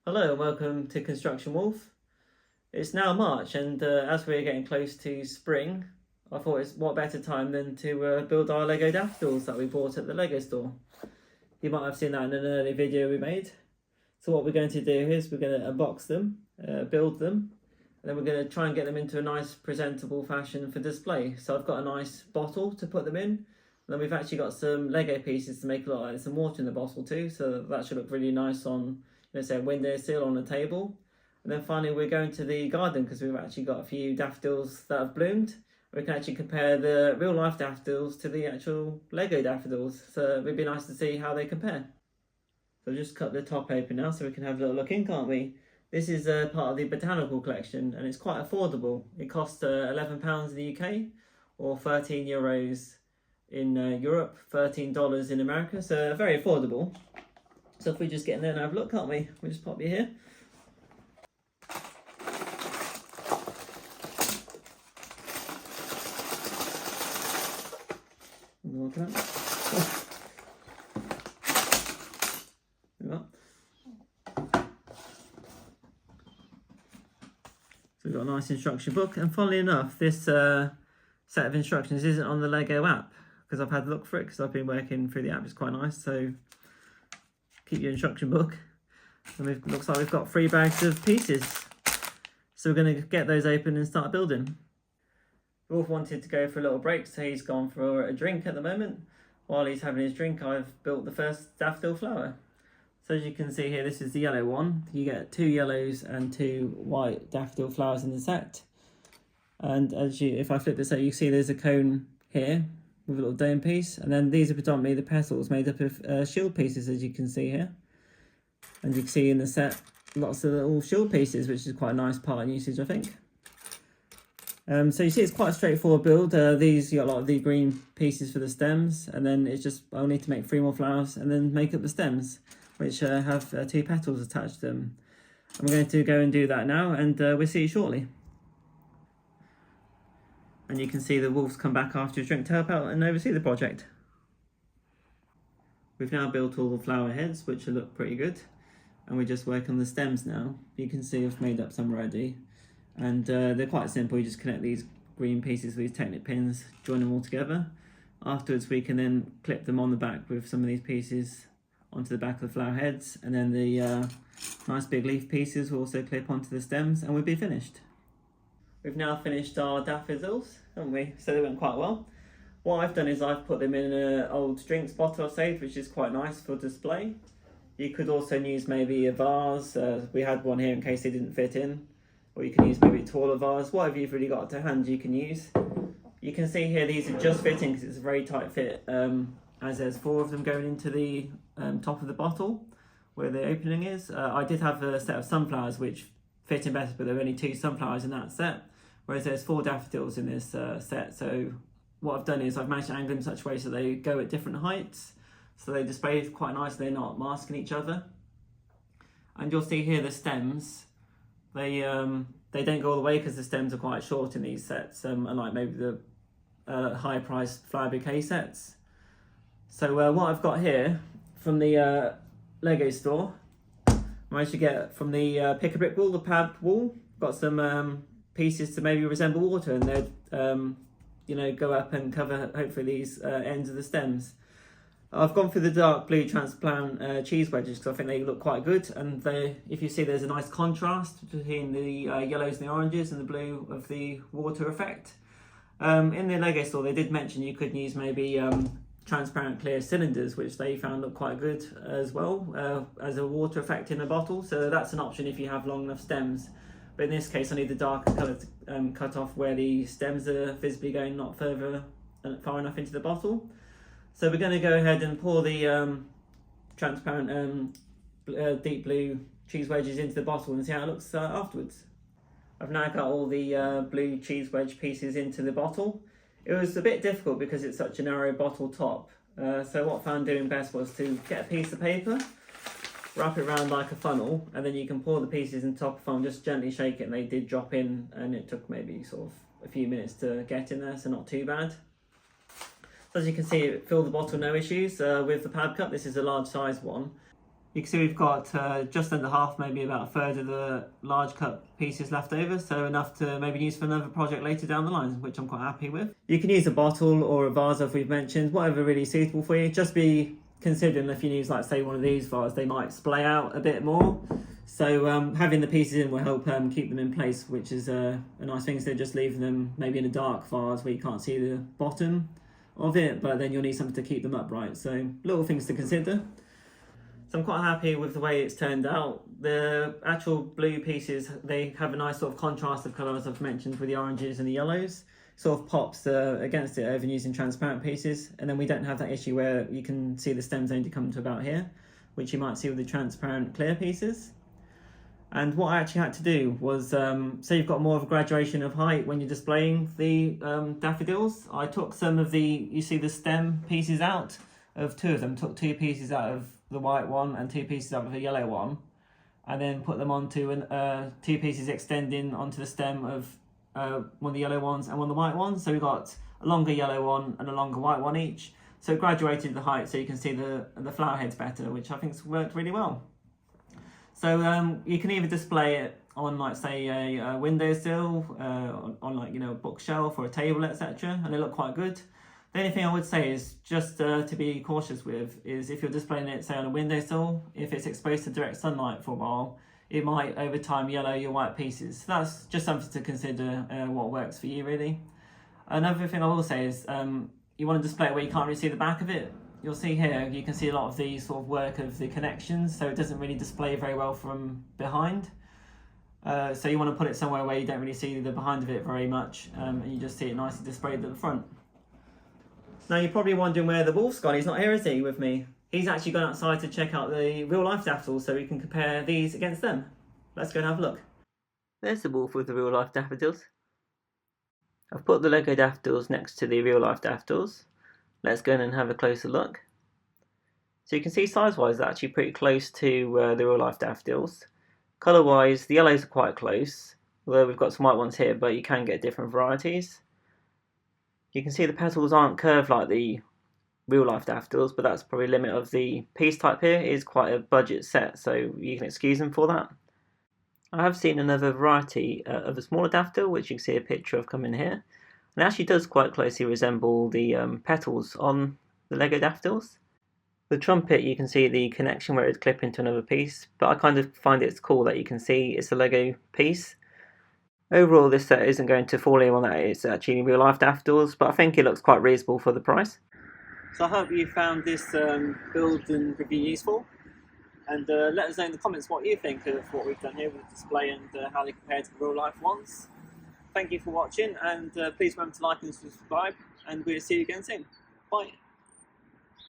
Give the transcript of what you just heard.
Hello and welcome to Construction Wolf. It's now March and as we're getting close to spring, I thought it's what better time than to build our Lego Daffodils that we bought at the Lego store. You might have seen that in an early video we made. So what we're going to do is we're going to unbox them, build them, and then we're going to try and get them into a nice presentable fashion for display. So I've got a nice bottle to put them in, and then we've actually got some Lego pieces to make it look like there's some water in the bottle too, so that should look really nice on, let's say, a windowsill on a table. And then finally we're going to the garden because we've actually got a few daffodils that have bloomed. We can actually compare the real life daffodils to the actual Lego daffodils, so it'd be nice to see how they compare. So I'll just cut the top open now so we can have a little look in, can't we? This is part of the Botanical Collection and it's quite affordable. It costs £11 in the UK or €13 in Europe, $13 in America, so very affordable. So if we just get in there and have a look, can't we? We'll just pop you here. Look at that. So we've got a nice instruction book, and funnily enough, this set of instructions isn't on the Lego app because I've had a look for it because I've been working through the app. It's quite nice. So keep your instruction book. And it looks like we've got 3 bags of pieces. So we're going to get those open and start building. Wolf wanted to go for a little break, so he's gone for a drink at the moment. While he's having his drink, I've built the first daffodil flower. So as you can see here, this is the yellow one. You get 2 yellows and 2 white daffodil flowers in the set. And if I flip this out, you see there's a cone here with a little dome piece. And then these are predominantly the petals made up of shield pieces, as you can see here. And you can see in the set lots of little shield pieces, which is quite a nice part and usage, I think. So you see it's quite a straightforward build. You got a lot of the green pieces for the stems, and then it's just, I'll need to make 3 more flowers and then make up the stems, which have 2 petals attached to them. I'm going to go and do that now, and we'll see you shortly. And you can see the wolves come back after his drink to help out and oversee the project. We've now built all the flower heads, which look pretty good, and we just work on the stems now. You can see I've made up some already, and they're quite simple. You just connect these green pieces with these Technic pins, join them all together. Afterwards we can then clip them on the back with some of these pieces onto the back of the flower heads, and then the nice big leaf pieces will also clip onto the stems, and we'll be finished. We've now finished our daffodils, haven't we? So they went quite well. What I've done is I've put them in an old drinks bottle I saved, which is quite nice for display. You could also use maybe a vase. We had one here in case they didn't fit in. Or you can use maybe a taller vase. Whatever you've really got to hand you can use. You can see here these are just fitting because it's a very tight fit, as there's 4 of them going into the top of the bottle where the opening is. I did have a set of sunflowers which fit in better, but there were only 2 sunflowers in that set, whereas there's 4 daffodils in this set. So what I've done is I've managed to angle them in such a way so they go at different heights, so they display quite nicely, they're not masking each other. And you'll see here the stems, they don't go all the way because the stems are quite short in these sets, unlike maybe the high priced flower bouquet sets. So what I've got here from the Lego store, I managed to get from the pick a brick wall, the pad wall, got some pieces to maybe resemble water, and they'd go up and cover hopefully these ends of the stems. I've gone for the dark blue transplant cheese wedges because I think they look quite good, and if you see there's a nice contrast between the yellows and the oranges and the blue of the water effect. In the Lego store they did mention you could use maybe transparent clear cylinders, which they found look quite good as well as a water effect in a bottle, so that's an option if you have long enough stems. But in this case I need the darker colour to cut off where the stems are visibly going not far enough into the bottle. So we're going to go ahead and pour the transparent deep blue cheese wedges into the bottle and see how it looks afterwards. I've now got all the blue cheese wedge pieces into the bottle. It was a bit difficult because it's such a narrow bottle top. So what I found doing best was to get a piece of paper, wrap it around like a funnel, and then you can pour the pieces in top of the funnel, just gently shake it, and they did drop in, and it took maybe sort of a few minutes to get in there, so not too bad. As you can see, it filled the bottle no issues. With the pad cup, this is a large size one. You can see we've got just under half, maybe about a third of the large cut pieces left over, so enough to maybe use for another project later down the line, which I'm quite happy with. You can use a bottle or a vase, as we've mentioned, whatever really suitable for you. Just be considering if you use, like, say, one of these vases, they might splay out a bit more. So having the pieces in will help keep them in place, which is a nice thing, instead of just leaving them maybe in a dark vase where you can't see the bottom of it, but then you'll need something to keep them upright. So little things to consider. So I'm quite happy with the way it's turned out. The actual blue pieces, they have a nice sort of contrast of colour, as I've mentioned, with the oranges and the yellows. Sort of pops against it over using transparent pieces. And then we don't have that issue where you can see the stems only come to about here, which you might see with the transparent clear pieces. And what I actually had to do was, so you've got more of a graduation of height when you're displaying the daffodils. I took some of you see the stem pieces out of two of them, took two pieces out of the white one and two pieces out of the yellow one, and then put them onto two pieces extending onto the stem of one of the yellow ones and one of the white ones. So we got a longer yellow one and a longer white one each. So it graduated the height so you can see the flower heads better, which I think's worked really well. So you can either display it on, like, say, a windowsill, on like, a bookshelf or a table, etc., and they look quite good. The only thing I would say is just to be cautious with is if you're displaying it, say, on a windowsill, if it's exposed to direct sunlight for a while, it might over time yellow your white pieces. So that's just something to consider, what works for you really. Another thing I will say is you want to display it where you can't really see the back of it. You'll see here, you can see a lot of the sort of work of the connections, so it doesn't really display very well from behind. So you want to put it somewhere where you don't really see the behind of it very much, and you just see it nicely displayed at the front. Now you're probably wondering where the wolf's gone. He's not here, is he, with me? He's actually gone outside to check out the real life daffodils so we can compare these against them. Let's go and have a look. There's the wolf with the real life daffodils. I've put the Lego daffodils next to the real life daffodils. Let's go in and have a closer look. So you can see size-wise they're actually pretty close to the real life daffodils. Colour-wise, the yellows are quite close, although we've got some white ones here, but you can get different varieties. You can see the petals aren't curved like the real life daffodils, but that's probably the limit of the piece type here. It is quite a budget set, so you can excuse them for that. I have seen another variety of a smaller daffodil, which you can see a picture of coming here. And it actually does quite closely resemble the petals on the Lego daffodils. The trumpet, you can see the connection where it would clip into another piece, but I kind of find it's cool that you can see it's a Lego piece. Overall, this set isn't going to fall in on that it's actually real life daffodils, but I think it looks quite reasonable for the price. So I hope you found this build and review useful, and let us know in the comments what you think of what we've done here with the display and how they compare to the real life ones. Thank you for watching, and please remember to like and subscribe, and we'll see you again soon. Bye.